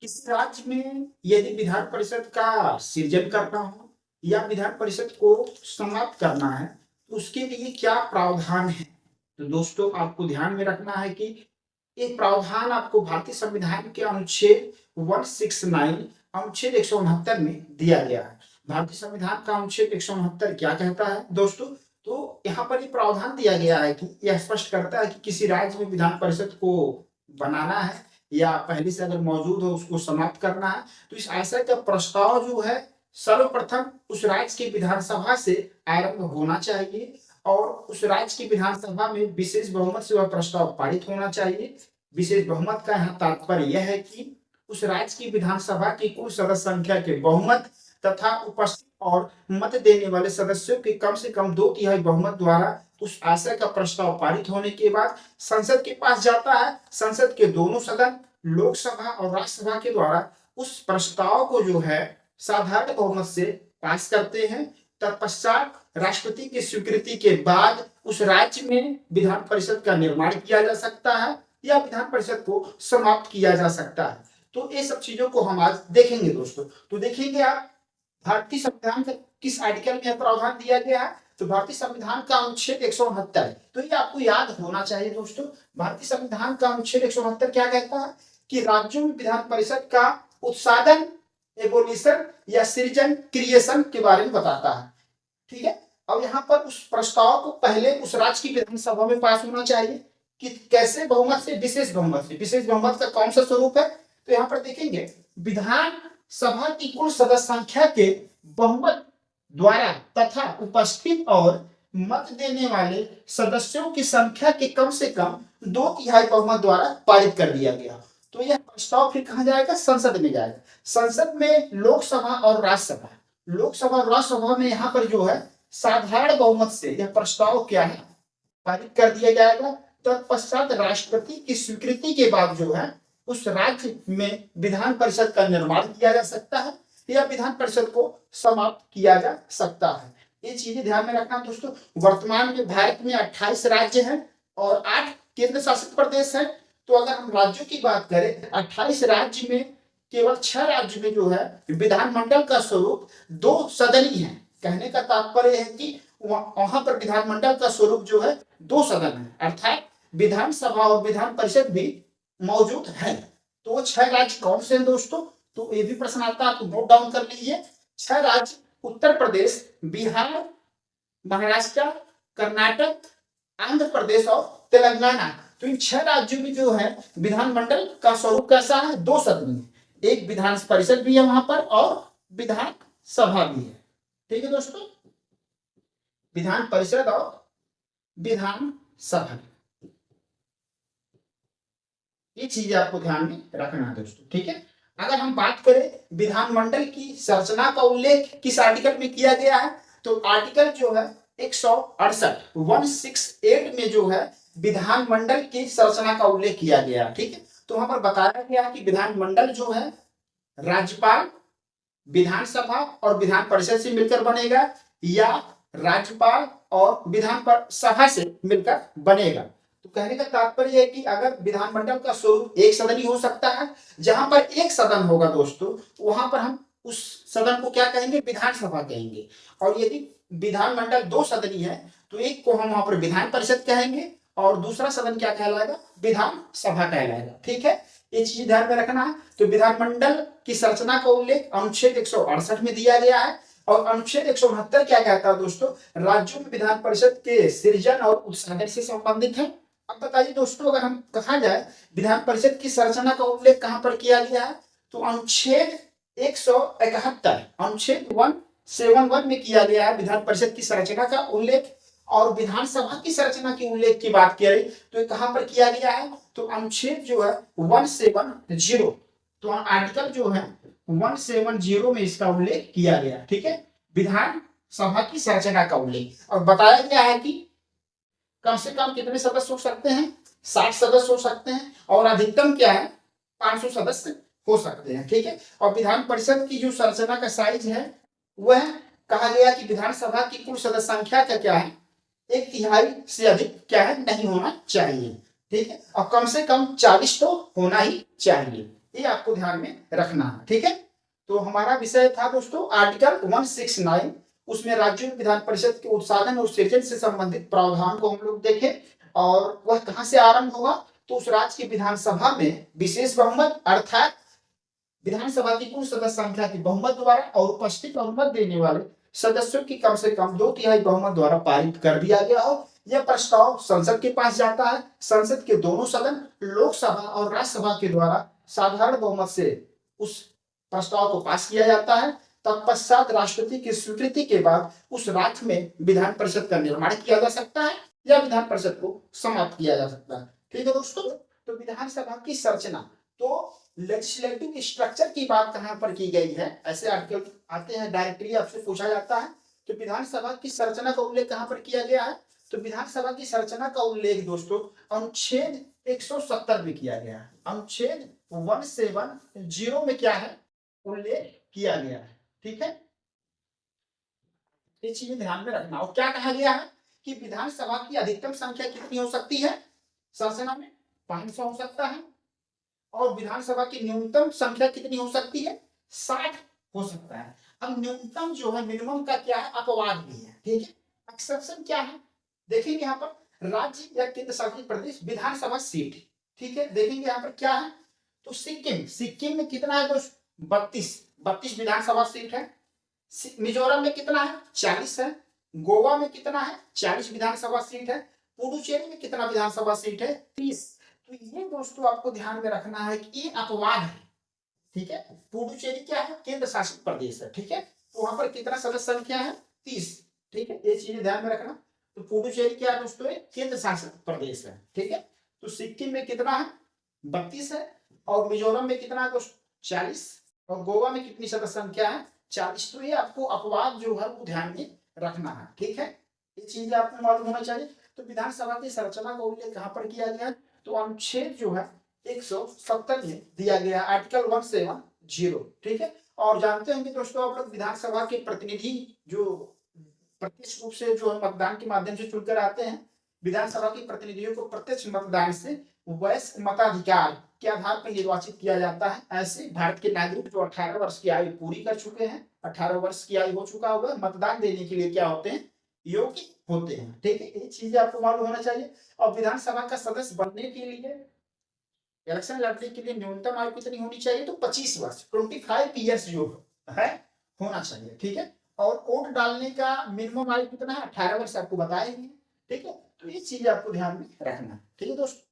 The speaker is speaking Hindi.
किसी राज्य में यदि विधान परिषद का सृजन करना हो या विधान परिषद को समाप्त करना है, तो उसके लिए क्या प्रावधान है? तो दोस्तों आपको ध्यान में रखना है कि ये प्रावधान आपको भारतीय संविधान के अनुच्छेद 169 अनुच्छेद 169 में दिया गया है। भारतीय संविधान का अनुच्छेद 169 क्या कहता है दोस्तों? तो यहाँ पर ये प्रावधान दिया गया है कि यह स्पष्ट करता है कि किसी राज्य में विधान परिषद को बनाना है या पहले से अगर मौजूद हो उसको समाप्त करना है, तो इस आशय का प्रस्ताव जो है सर्वप्रथम उस राज्य की विधानसभा से आरंभ होना चाहिए और उस राज्य की विधानसभा में विशेष बहुमत से वह प्रस्ताव पारित होना चाहिए। विशेष बहुमत का यहाँ तात्पर्य यह है कि उस राज्य की विधानसभा की कुल सदस्य संख्या के बहुमत तथा उपस्थित और मत देने वाले सदस्यों के कम से कम 2/3 बहुमत द्वारा उस आशय का प्रस्ताव पारित होने के बाद संसद के पास जाता है। संसद के दोनों सदन लोकसभा और राज्यसभा के द्वारा उस प्रस्ताव को जो है साधारण बहुमत से पास करते हैं। तत्पश्चात राष्ट्रपति की स्वीकृति के बाद उस राज्य में विधान परिषद का निर्माण किया जा सकता है या विधान परिषद को समाप्त किया जा सकता है। तो ये सब चीजों को हम आज देखेंगे दोस्तों। तो देखेंगे आप भारतीय संविधान का किस आर्टिकल में प्रावधान दिया गया है? तो भारतीय संविधान का अनुच्छेद 169। तो ये आपको याद होना चाहिए दोस्तों। भारतीय संविधान का अनुच्छेद 169 क्या कहता है कि राज्यों में विधान परिषद का उत्साधन, एबोलिशन या सृजन, क्रिएशन के बारे में बताता है। ठीक है। अब यहाँ पर उस प्रस्ताव को पहले उस राज्य की विधानसभा में पास होना चाहिए कि कैसे बहुमत से? विशेष बहुमत से। विशेष बहुमत का कौन सा स्वरूप है? तो यहाँ पर देखेंगे विधान सभा की कुल सदस्य संख्या के बहुमत द्वारा तथा उपस्थित और मत देने वाले सदस्यों की संख्या के कम से कम 2/3 बहुमत द्वारा पारित कर दिया गया। तो यह प्रस्ताव फिर कहाँ जाएगा? संसद में जाएगा। संसद में लोकसभा और राज्यसभा, लोकसभा और राज्यसभा में यहाँ पर जो है साधारण बहुमत से यह प्रस्ताव क्या है? पारित कर दिया जाएगा। तत्पश्चात राष्ट्रपति की स्वीकृति के बाद जो है उस राज्य में विधान परिषद का निर्माण किया जा सकता है या विधान परिषद को समाप्त किया जा सकता है। ये चीजें ध्यान में रखना दोस्तों। वर्तमान में भारत में 28 राज्य हैं और 8 केंद्र शासित प्रदेश हैं। तो अगर हम राज्यों की बात करें, 28 राज्य में केवल 6 राज्य में जो है विधानमंडल का स्वरूप 2 सदनी है। कहने का तात्पर्य है कि वहां पर विधानमंडल का स्वरूप जो है 2 सदन है, अर्थात विधानसभा और विधान परिषद भी मौजूद है। तो वो 6 राज्य कौन से हैं दोस्तों? तो ये भी प्रश्न आता है, आपको नोट डाउन कर लीजिए। 6 राज्य उत्तर प्रदेश, बिहार, महाराष्ट्र, कर्नाटक, आंध्र प्रदेश और तेलंगाना। तो इन 6 राज्यों में जो है विधानमंडल का स्वरूप कैसा है? 2 सदनी। एक विधान परिषद भी है वहां पर और विधान सभा भी है। ठीक है दोस्तों, विधान परिषद और विधान सभा, ये चीजें आपको ध्यान में रखना है दोस्तों। ठीक है। अगर हम बात करें विधानमंडल की संरचना का उल्लेख किस आर्टिकल में किया गया है? तो आर्टिकल जो है 168 में जो है विधानमंडल की संरचना का उल्लेख किया गया। ठीक है। तो वहां पर बताया गया कि विधानमंडल जो है राज्यपाल, विधानसभा और विधान परिषद से मिलकर बनेगा या राज्यपाल और विधान सभा से मिलकर बनेगा। तो कहने का तात्पर्य है कि अगर विधानमंडल का स्वरूप एक सदनी हो सकता है, जहां पर एक सदन होगा दोस्तों, वहां पर हम उस सदन को क्या कहेंगे? विधानसभा कहेंगे। और यदि विधानमंडल 2 सदनी है तो एक को हम वहां पर विधान परिषद कहेंगे और दूसरा सदन क्या कहलाएगा? विधान सभा कहलाएगा। ठीक है। ये चीज ध्यान में रखना है। तो विधानमंडल की संरचना का उल्लेख अनुच्छेद 168 में दिया गया है और अनुच्छेद 169 क्या कहता है दोस्तों? राज्यों में विधान परिषद के सृजन और उत्साधन से संबंधित है। अब बताइए दोस्तों, अगर हम कहा जाए विधान परिषद की संरचना का उल्लेख कहां पर किया गया है? तो अनुच्छेद 171, अनुच्छेद 171 में किया गया है विधान परिषद की संरचना का उल्लेख। और विधानसभा की संरचना की उल्लेख की बात करें तो कहां पर किया गया है? तो अनुच्छेद जो है 170, तो आर्टिकल जो है 170 में इसका उल्लेख किया गया। ठीक है। विधान सभा की संरचना का उल्लेख और बताया गया है कि कम से कम कितने सदस्य हो सकते हैं? 60 सदस्य हो सकते हैं और अधिकतम क्या है? 500 सदस्य हो सकते हैं। ठीक है। और विधान परिषद की जो संरचना का साइज है वह कहा गया कि विधानसभा की कुल सदस्य संख्या का क्या है? 1/3 से अधिक क्या है? नहीं होना चाहिए। ठीक है। और कम से कम 40 तो होना ही चाहिए। ये आपको ध्यान में रखना है। ठीक है, तो हमारा विषय था दोस्तों आर्टिकल 169, उसमें राज्य विधान परिषद के उत्साधन और सृजन से संबंधित प्रावधान को हम लोग देखें, और वह कहां से आरंभ होगा, तो उस राज्य की विधानसभा में विशेष बहुमत अर्थात विधानसभा की कुल सदस्य संख्या की बहुमत द्वारा और उपस्थित बहुमत देने वाले सदस्यों की कम से कम 2/3 बहुमत द्वारा पारित कर दिया गया हो। यह प्रस्ताव संसद के पास जाता है, संसद के दोनों सदन लोकसभा और राज्यसभा के द्वारा साधारण बहुमत से उस प्रस्ताव को पास किया जाता है। तत्पश्चात राष्ट्रपति की स्वीकृति के बाद उस राज्य में विधान परिषद का निर्माण किया जा सकता है या विधान परिषद को समाप्त किया जा सकता है। ठीक है दोस्तों, तो विधानसभा की संरचना, तो लेजिस्लेटिव स्ट्रक्चर की बात कहां पर की गई है, ऐसे आर्टिकल आते हैं डायरेक्टली आपसे पूछा जाता है। तो विधानसभा की संरचना का उल्लेख कहां पर किया गया है, तो विधानसभा की संरचना का उल्लेख दोस्तों अनुच्छेद 170 में किया गया है। अनुच्छेद 170 में क्या है, उल्लेख किया गया है। ठीक है, ये चीजें ध्यान में रखना। और क्या कहा गया है कि विधानसभा की अधिकतम संख्या कितनी हो सकती है, संरचना में 500 हो सकता है, और विधानसभा की न्यूनतम संख्या कितनी हो सकती है, 60 हो सकता है। अब न्यूनतम जो है, मिनिमम का क्या है, अपवाद भी है। ठीक है, एक्सेप्शन क्या है देखेंगे यहाँ पर, राज्य या केंद्र शासित प्रदेश विधानसभा सीट। ठीक है, देखेंगे यहाँ पर क्या है, तो सिक्किम में कितना है दोस्त, 32 विधानसभा सीट है। मिजोरम में कितना है, 40 है। गोवा में कितना है, 40 विधानसभा सीट है। पुडुचेरी में कितना विधानसभा सीट है, 30। तो ये दोस्तों आपको ध्यान में रखना है कि ये अपवाद है। ठीक है, पुडुचेरी क्या है, केंद्र शासित प्रदेश है। ठीक है, तो वहां पर कितना सदस्य संख्या है, 30। ठीक है, ये चीजें ध्यान में रखना। तो पुडुचेरी क्या है दोस्तों, केंद्र शासित प्रदेश है। ठीक है, तो सिक्किम में कितना है, 32 है, और मिजोरम में कितना है दोस्तों, 40, और गोवा में कितनी सदस्य संख्या है, 40। तो ये आपको अपवाद जो है वो ध्यान में रखना है। ठीक है, ये चीजें आपको मालूम होना चाहिए। तो विधानसभा की संरचना का उल्लेख कहां पर किया गया, तो अनुच्छेद जो है 170 में दिया गया, आर्टिकल 170। ठीक है, और जानते हैं कि दोस्तों आप लोग विधानसभा के प्रतिनिधि जो प्रत्यक्ष रूप से जो है मतदान के माध्यम से चुनकर आते हैं, विधानसभा के प्रतिनिधियों को प्रत्यक्ष मतदान से वयस्क मताधिकार के आधार पर निर्वाचित किया जाता है। ऐसे भारत के नागरिक जो 18 वर्ष की आयु पूरी कर चुके हैं, 18 वर्ष की आयु हो चुका होगा, मतदान देने के लिए क्या होते हैं, योग्य होते हैं। ठीक है, ये चीजें आपको मालूम होना चाहिए। और विधानसभा का सदस्य बनने के लिए, इलेक्शन लड़ने के लिए न्यूनतम आयु कितनी होनी चाहिए, तो 25 वर्ष, 25 ईयर्स जो है होना चाहिए। ठीक है, और वोट डालने का मिनिमम आयु कितना है, 18 वर्ष आपको बताएंगे। ठीक है, तो ये चीज आपको ध्यान में रखना। ठीक है दोस्तों।